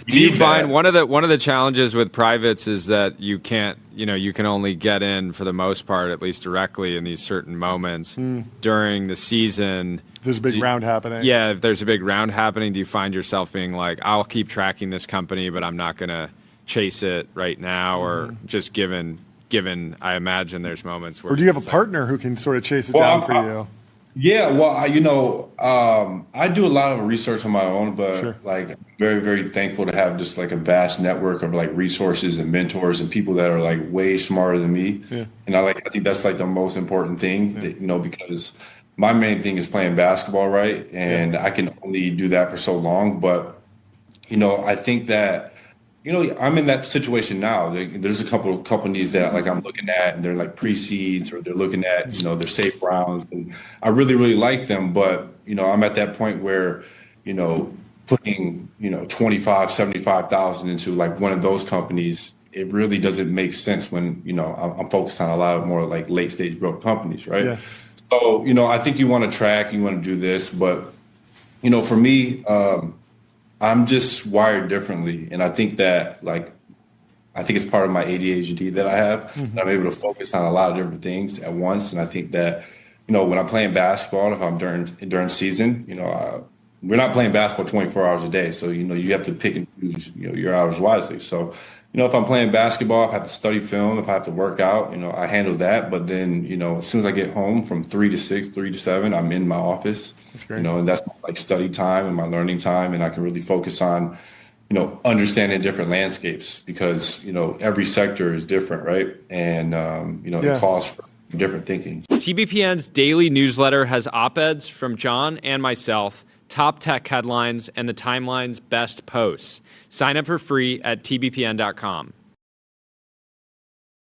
Do you find one of the challenges with privates is that you can't, you can only get in for the most part, at least directly in these certain moments during the season. If there's a big round happening. Yeah, if there's a big round happening, do you find yourself being like, I'll keep tracking this company, but I'm not going to chase it right now, or just given, I imagine there's moments where. Or do you have a partner who can sort of chase it down for you? Yeah, well, I do a lot of research on my own, but like very, very thankful to have just like a vast network of like resources and mentors and people that are like way smarter than me. Yeah. And I think that's like the most important thing, that, because my main thing is playing basketball, right? And I can only do that for so long. But, I think that, I'm in that situation now. There's a couple of companies that like I'm looking at, and they're like pre-seeds, or they're looking at, their safe rounds. And I really, really like them. But, I'm at that point where, putting, 25, 75,000 into like one of those companies, it really doesn't make sense when, I'm focused on a lot of more like late stage growth companies, right? Yeah. So, I think you want to track, you want to do this, but, for me, I'm just wired differently. And I think that I think it's part of my ADHD that I have. Mm-hmm. I'm able to focus on a lot of different things at once. And I think that, when I'm playing basketball, if I'm during season, we're not playing basketball 24 hours a day. So, you have to pick and choose, your hours wisely. So, if I'm playing basketball, if I have to study film, if I have to work out, I handle that. But then, as soon as I get home from 3 to 6, 3 to 7, I'm in my office. That's great. And that's like study time and my learning time. And I can really focus on, understanding different landscapes, because, every sector is different, right? And, it calls for different thinking. TBPN's daily newsletter has op-eds from John and myself, top tech headlines, and the timeline's best posts. Sign up for free at tbpn.com.